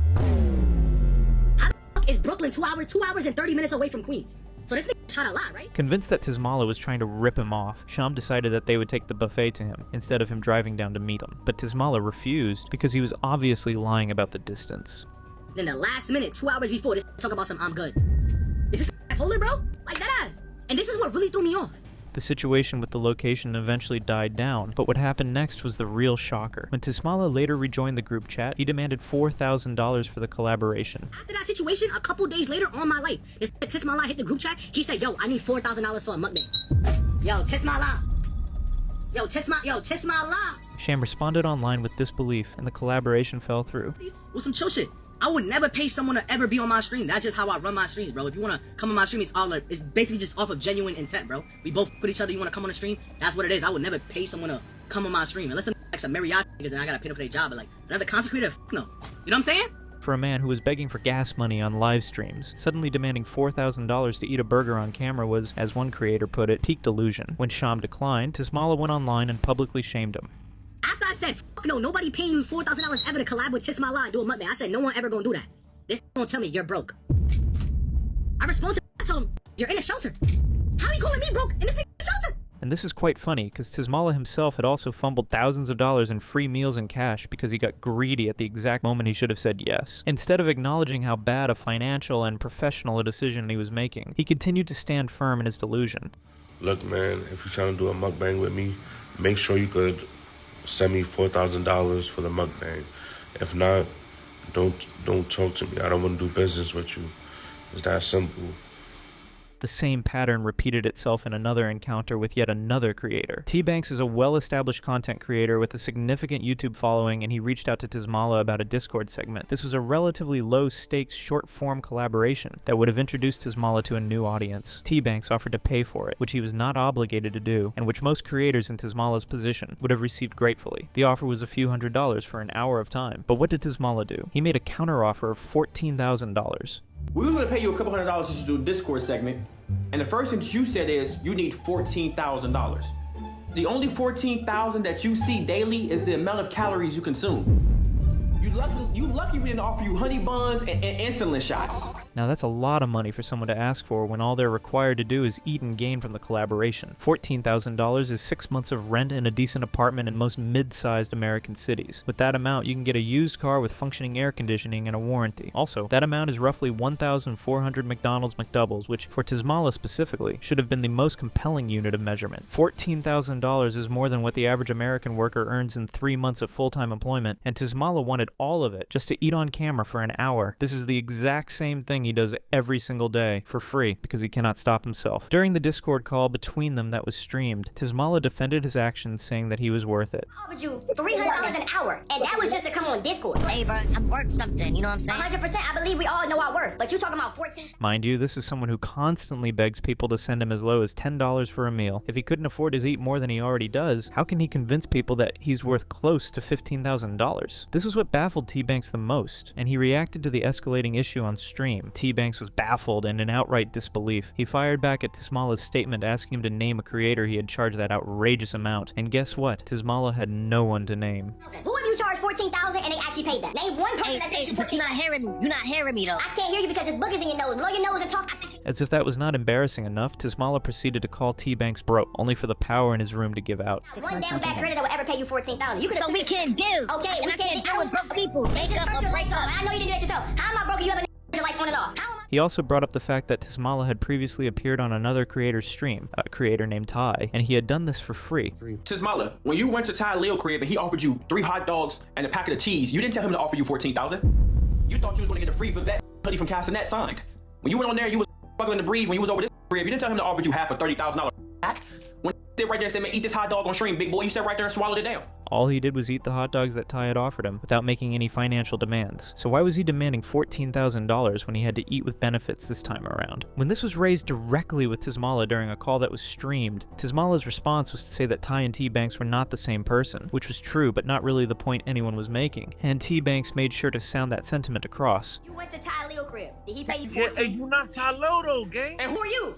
How the fuck is Brooklyn 2 hours and 30 minutes away from Queens? So this nigga shot a lot, right? Convinced that Tismalla was trying to rip him off, Sham decided that they would take the buffet to him, instead of him driving down to meet them. But Tismalla refused, because he was obviously lying about the distance. Then the last minute, 2 hours before, this talk about some I'm good. Is this bipolar, bro? Like that ass. And this is what really threw me off. The situation with the location eventually died down, but what happened next was the real shocker. When Tismalla later rejoined the group chat, he demanded $4,000 for the collaboration. After that situation, a couple days later on my life, this Tismalla hit the group chat. He said, yo, I need $4,000 for a mukbang. Yo, Tismalla. Yo, Tismalla. Sham responded online with disbelief, and the collaboration fell through. With some chill shit. I would never pay someone to ever be on my stream. That's just how I run my streams, bro. If you want to come on my stream, it's basically just off of genuine intent, bro. We both put each other, you want to come on the stream, that's what it is. I would never pay someone to come on my stream. Unless I'm like some mariachi niggas and I got to pay them for their job. But like, another content creator, no. You know what I'm saying? For a man who was begging for gas money on live streams, suddenly demanding $4,000 to eat a burger on camera was, as one creator put it, peak delusion. When Sham declined, Tismalla went online and publicly shamed him. After I said, fuck no, nobody paying you $4,000 ever to collab with Tismalla and do a mukbang, I said, no one ever gonna do that. This gonna tell me you're broke. I responded, I told him, you're in a shelter. How are you calling me broke in this shelter? And this is quite funny, because Tismalla himself had also fumbled thousands of dollars in free meals and cash because he got greedy at the exact moment he should have said yes. Instead of acknowledging how bad a financial and professional a decision he was making, he continued to stand firm in his delusion. Look, man, if you're trying to do a mukbang with me, make sure you could send me $4,000 for the mukbang. If not, don't talk to me. I don't want to do business with you. It's that simple. The same pattern repeated itself in another encounter with yet another creator. T-Banks is a well-established content creator with a significant YouTube following, and he reached out to Tismalla about a Discord segment. This was a relatively low-stakes, short-form collaboration that would have introduced Tismalla to a new audience. T-Banks offered to pay for it, which he was not obligated to do, and which most creators in Tismalla's position would have received gratefully. The offer was a few $100s for an hour of time. But what did Tismalla do? He made a counteroffer of $14,000. We were gonna pay you a couple $100s just to do a Discord segment, and the first thing that you said is you need $14,000. The only $14,000 that you see daily is the amount of calories you consume. You lucky we didn't offer you honey buns and insulin shots. Now that's a lot of money for someone to ask for when all they're required to do is eat and gain from the collaboration. $14,000 is 6 months of rent in a decent apartment in most mid-sized American cities. With that amount, you can get a used car with functioning air conditioning and a warranty. Also, that amount is roughly 1,400 McDonald's McDoubles, which, for Tismalla specifically, should have been the most compelling unit of measurement. $14,000 is more than what the average American worker earns in 3 months of full-time employment, and Tismalla wanted all of it just to eat on camera for an hour. This is the exact same thing he does every single day for free because he cannot stop himself. During the Discord call between them that was streamed, Tismalla defended his actions, saying that he was worth it. I offered you $300 an hour, and that was just to come on Discord. Hey, bro, I'm worth something, you know what I'm saying? 100%, I believe we all know our worth, but you talking about 14? Mind you, this is someone who constantly begs people to send him as low as $10 for a meal. If he couldn't afford to eat more than he already does, how can he convince people that he's worth close to $15,000? This was what baffled T-Banks the most, and he reacted to the escalating issue on stream. T-Banks was baffled and in outright disbelief. He fired back at Tismalla's statement asking him to name a creator he had charged that outrageous amount, and guess what? Tismalla had no one to name. Who have you charged charged $14,000 and they actually paid that. Name one person that paid you $14,000. You're not hearing me. You're not hearing me though. I can't hear you because there's boogers in your nose. Blow your nose and talk. As if that was not embarrassing enough, Tismala proceeded to call T Banks broke, only for the power in his room to give out. One damn bad credit that would ever pay you $14,000. You could have. So we can't deal. Okay, we I can't deal with broke people. They just Break up turned or your break lights off. up. I know you didn't do it yourself. How am I broke? You have your lights on and off. How am I? He also brought up the fact that Tismala had previously appeared on another creator's stream, a creator named Ty, and he had done this for free. Tismala, when you went to Ty Leo crib and he offered you 3 hot dogs and a packet of cheese, you didn't tell him to offer you $14,000. You thought you was gonna get a free Vivette hoodie from Castanet signed. When you went on there, you was struggling to breathe. When you was over this crib, you didn't tell him to offer you half a $30,000 pack. When you sit right there and said, man, eat this hot dog on stream, big boy, you sat right there and swallowed it down. All he did was eat the hot dogs that Ty had offered him without making any financial demands. So why was he demanding $14,000 when he had to eat with benefits this time around? When this was raised directly with Tismala during a call that was streamed, Tismala's response was to say that Ty and T Banks were not the same person, which was true but not really the point anyone was making. And T Banks made sure to sound that sentiment across. You went to Ty Leo crib. Did he pay you Yeah, $14,000? hey, you not Ty Lodo, gang. And who are you?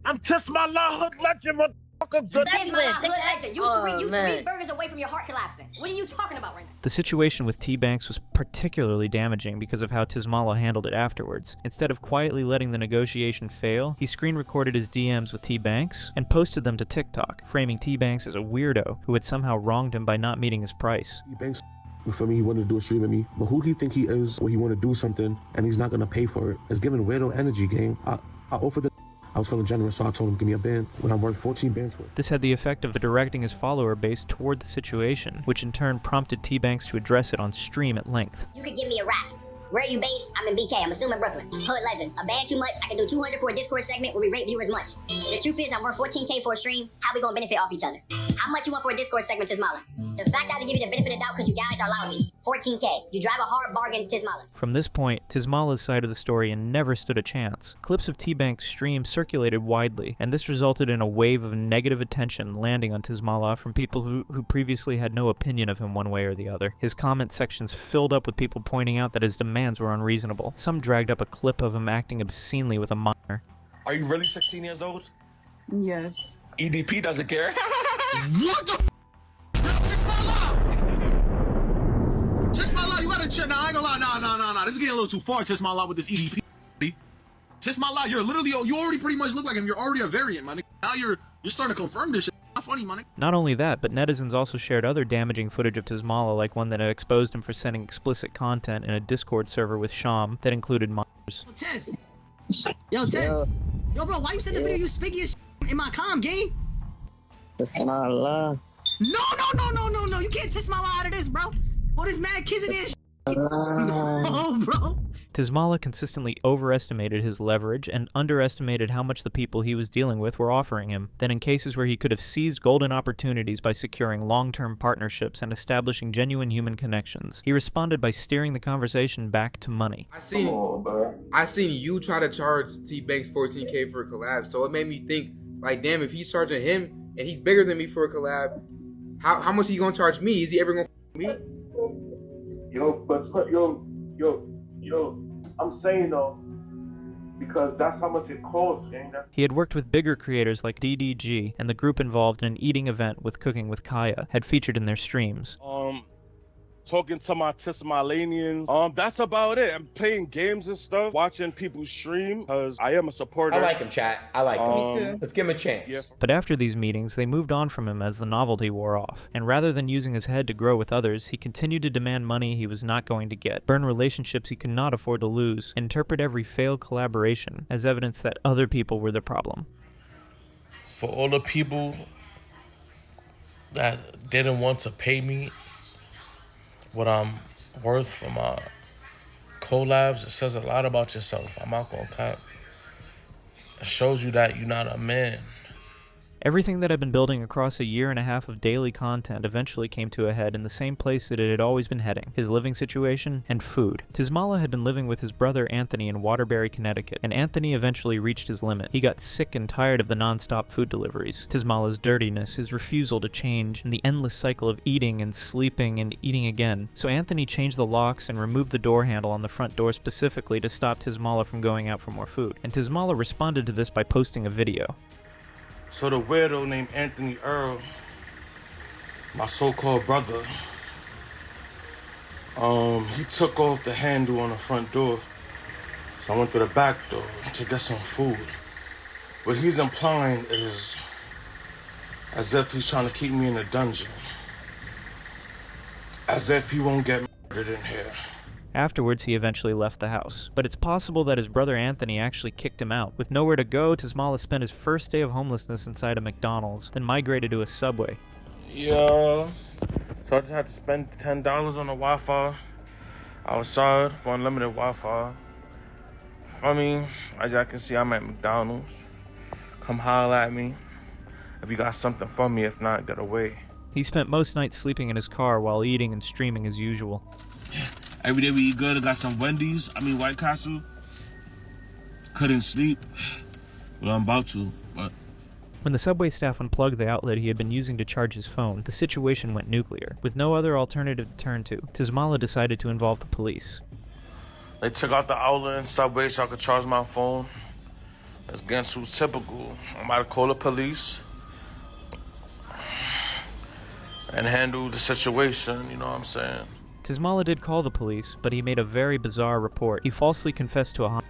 I'm Tismala hood legend, motherfucker. Good. That's my hood legend. You three man. burgers away from your heart collapsing. What are you talking about right now? The situation with T Banks was particularly damaging because of how Tismala handled it afterwards. Instead of quietly letting the negotiation fail, he screen recorded his DMs with T Banks and posted them to TikTok, framing T Banks as a weirdo who had somehow wronged him by not meeting his price. T Banks, you feel me? He wanted to do a stream with me, but who he think he is when he want to do something and he's not gonna pay for it? It's giving weirdo energy, gang. I offered the. I was feeling generous, so I told him, give me a band when I'm worth 14 bands for it. This had the effect of directing his follower base toward the situation, which in turn prompted T Banks to address it on stream at length. You could give me a rap. Where are you based? I'm in BK. I'm assuming Brooklyn. Hood legend. A band too much. I can do 200 for a Discord segment where we rate viewers much. The truth is, I'm worth 14K for a stream. How we gonna benefit off each other? How much you want for a Discord segment, Tismala? The fact I had to give you the benefit of the doubt because you guys are lousy. 14K. You drive a hard bargain, Tismala. From this point, Tismala's side of the story never stood a chance. Clips of T Banks' stream circulated widely, and this resulted in a wave of negative attention landing on Tismala from people who previously had no opinion of him one way or the other. His comment sections filled up with people pointing out that his demands were unreasonable. Some dragged up a clip of him acting obscenely with a minor. Are you really 16 years old? Yes. EDP doesn't care. What the Tismala, you gotta chill. Nah, I ain't gonna lie. Nah. This is getting a little too far, Tismala, with this EDP. Tismala, you already pretty much look like him. You're already a variant, man. Now you're starting to confirm this shit. Not funny, man. Not only that, but netizens also shared other damaging footage of Tismala, like one that had exposed him for sending explicit content in a Discord server with Sham that included minors. Tez. Yo, Tez. Yo, bro, why you send the video you speaking your shit in my comm, gang? Tismala. No. You can't Tismala out of this, bro. All this mad kids in there shit. No, bro. Tismala consistently overestimated his leverage and underestimated how much the people he was dealing with were offering him. Then in cases where he could have seized golden opportunities by securing long-term partnerships and establishing genuine human connections, he responded by steering the conversation back to money. I seen you try to charge T Banks 14K for a collab, so it made me think, like, damn, if he's charging him and he's bigger than me for a collab, how much he gonna charge me? Is he ever gonna me? Yo, I'm saying though, because that's how much it costs, gang. He had worked with bigger creators like DDG, and the group involved in an eating event with Cooking with Kaya had featured in their streams. Talking to my Tismalanians. That's about it. I'm playing games and stuff, watching people stream, because I am a supporter. I like him, chat. I like him. Me too. Let's give him a chance. Yeah. But after these meetings, they moved on from him as the novelty wore off, and rather than using his head to grow with others, he continued to demand money he was not going to get, burn relationships he could not afford to lose, and interpret every failed collaboration as evidence that other people were the problem. For all the people that didn't want to pay me what I'm worth for my collabs, it says a lot about yourself. I'm not gonna cap. It shows you that you're not a man. Everything that had been building across a year and a half of daily content eventually came to a head in the same place that it had always been heading: his living situation and food. Tismala had been living with his brother Anthony in Waterbury, Connecticut, and Anthony eventually reached his limit. He got sick and tired of the non-stop food deliveries, Tismala's dirtiness, his refusal to change, and the endless cycle of eating and sleeping and eating again. So Anthony changed the locks and removed the door handle on the front door specifically to stop Tismala from going out for more food. And Tismala responded to this by posting a video. So the weirdo named Anthony Earl, my so-called brother, He took off the handle on the front door. So I went through the back door to get some food. What he's implying is as if he's trying to keep me in a dungeon. As if he won't get murdered in here. Afterwards, he eventually left the house, but it's possible that his brother Anthony actually kicked him out. With nowhere to go, Tismalla spent his first day of homelessness inside a McDonald's, then migrated to a Subway. Yeah. So I just had to spend $10 on the Wi-Fi outside for unlimited Wi-Fi. I mean, as y'all can see, I'm at McDonald's. Come holler at me if you got something for me. If not, get away. He spent most nights sleeping in his car while eating and streaming as usual. Every day we eat good. I got some White Castle. Couldn't sleep. Well, I'm about to, but... When the Subway staff unplugged the outlet he had been using to charge his phone, the situation went nuclear. With no other alternative to turn to, Tismalla decided to involve the police. They took out the outlet in Subway so I could charge my phone. That's getting too typical. I'm about to call the police and handle the situation, you know what I'm saying? Tismalla did call the police, but he made a very bizarre report. He falsely confessed to a homicide.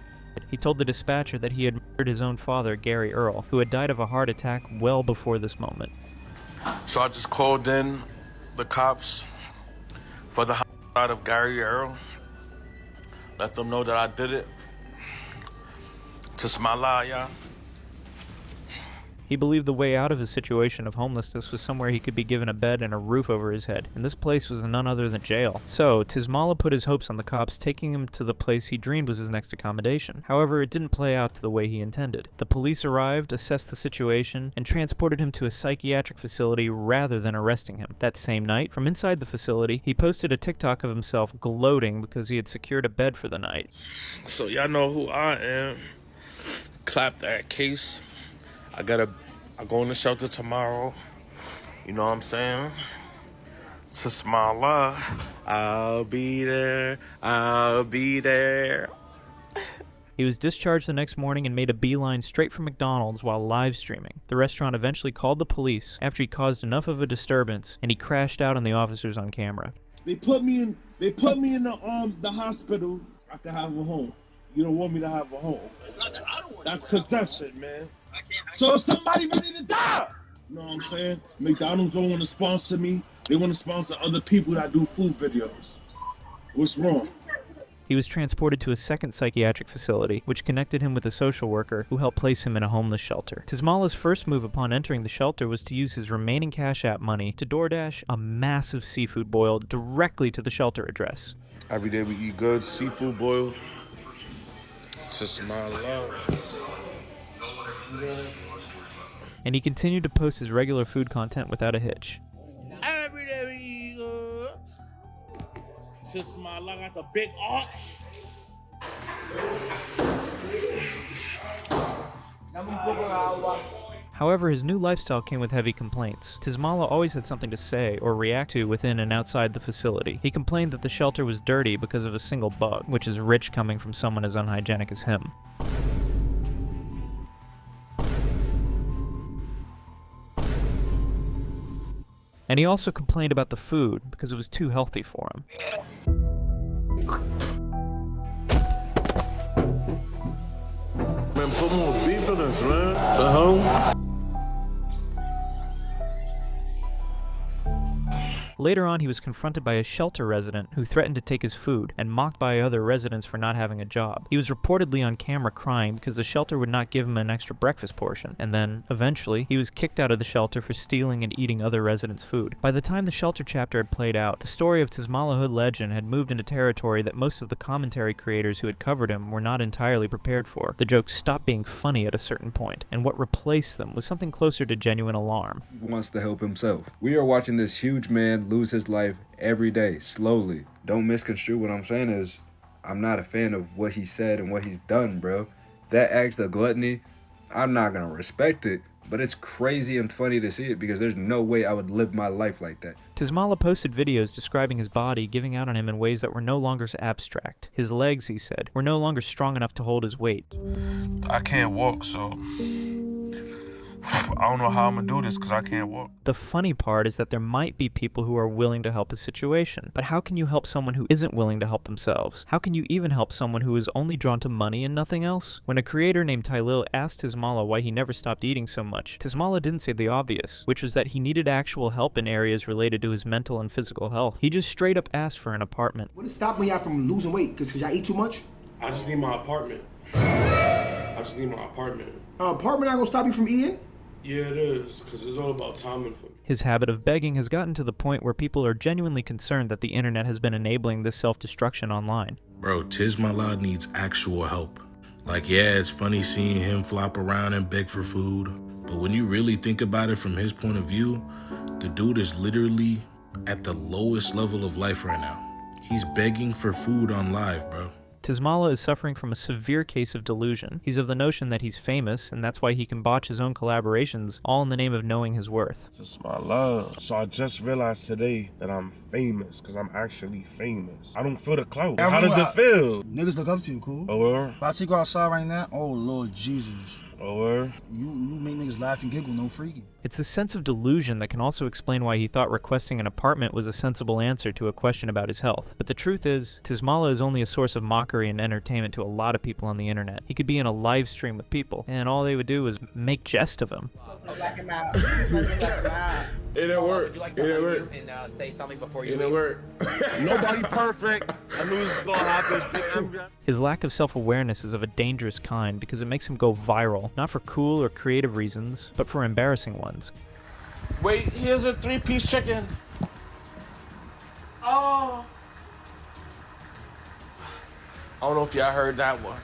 He told the dispatcher that he had murdered his own father, Gary Earl, who had died of a heart attack well before this moment. So I just called in the cops for the homicide of Gary Earl. Let them know that I did it. Tismalla, yeah. He believed the way out of his situation of homelessness was somewhere he could be given a bed and a roof over his head, and this place was none other than jail. So, Tismalla put his hopes on the cops taking him to the place he dreamed was his next accommodation. However, it didn't play out the way he intended. The police arrived, assessed the situation, and transported him to a psychiatric facility rather than arresting him. That same night, from inside the facility, he posted a TikTok of himself gloating because he had secured a bed for the night. So y'all know who I am. Clap that case. I go in the shelter tomorrow. You know what I'm saying? Tismalla. I'll be there. I'll be there. He was discharged the next morning and made a beeline straight for McDonald's while live streaming. The restaurant eventually called the police after he caused enough of a disturbance, and he crashed out on the officers on camera. They put me in the hospital. I can have a home. You don't want me to have a home. It's not that I don't want. That's possession, man. So if somebody ready to die, you know what I'm saying? McDonald's don't want to sponsor me. They want to sponsor other people that do food videos. What's wrong? He was transported to a second psychiatric facility, which connected him with a social worker who helped place him in a homeless shelter. Tismalla's first move upon entering the shelter was to use his remaining Cash App money to DoorDash a massive seafood boil directly to the shelter address. Every day we eat good, seafood boiled. Tismalla. And he continued to post his regular food content without a hitch. Every day we eat good. Tismalla got the big arch. However, his new lifestyle came with heavy complaints. Tismalla always had something to say or react to within and outside the facility. He complained that the shelter was dirty because of a single bug, which is rich coming from someone as unhygienic as him. And he also complained about the food because it was too healthy for him. Man, put more beef in this, man. The hell? Later on, he was confronted by a shelter resident who threatened to take his food and mocked by other residents for not having a job. He was reportedly on camera crying because the shelter would not give him an extra breakfast portion, and then, eventually, he was kicked out of the shelter for stealing and eating other residents' food. By the time the shelter chapter had played out, the story of Tismalla Hood legend had moved into territory that most of the commentary creators who had covered him were not entirely prepared for. The jokes stopped being funny at a certain point, and what replaced them was something closer to genuine alarm. He wants to help himself. We are watching this huge man lose his life every day, slowly. Don't misconstrue what I'm saying is, I'm not a fan of what he said and what he's done, bro. That act of gluttony, I'm not gonna respect it, but it's crazy and funny to see it because there's no way I would live my life like that. Tismalla posted videos describing his body giving out on him in ways that were no longer abstract. His legs, he said, were no longer strong enough to hold his weight. I can't walk, so I don't know how I'm gonna do this because I can't walk. The funny part is that there might be people who are willing to help his situation. But how can you help someone who isn't willing to help themselves? How can you even help someone who is only drawn to money and nothing else? When a creator named Tylil asked Tismalla why he never stopped eating so much, Tismalla didn't say the obvious, which was that he needed actual help in areas related to his mental and physical health. He just straight up asked for an apartment. What is stopping y'all from losing weight? Because y'all eat too much? I just need my apartment. Apartment not gonna stop you from eating? Yeah, it is, because it's all about timing for me. His habit of begging has gotten to the point where people are genuinely concerned that the internet has been enabling this self-destruction online. Bro, Tismala needs actual help. Like, yeah, it's funny seeing him flop around and beg for food, but when you really think about it from his point of view, the dude is literally at the lowest level of life right now. He's begging for food on live, bro. Tismalla is suffering from a severe case of delusion. He's of the notion that he's famous, and that's why he can botch his own collaborations, all in the name of knowing his worth. Tismalla. So I just realized today that I'm famous, because I'm actually famous. I don't feel the clout. How does it feel? Niggas look up to you, cool? Oh, if I take you outside right now, oh Lord Jesus. Oh, you make niggas laugh and giggle, no freaking. It's the sense of delusion that can also explain why he thought requesting an apartment was a sensible answer to a question about his health. But the truth is, Tismalla is only a source of mockery and entertainment to a lot of people on the internet. He could be in a live stream with people, and all they would do is make jest of him. It didn't work. Would you like to unmute and say something before you leave? It didn't work. Nobody perfect. I knew this was gonna happen. His lack of self-awareness is of a dangerous kind because it makes him go viral, not for cool or creative reasons, but for embarrassing ones. Wait, here's a 3-piece chicken. Oh. I don't know if y'all heard that one.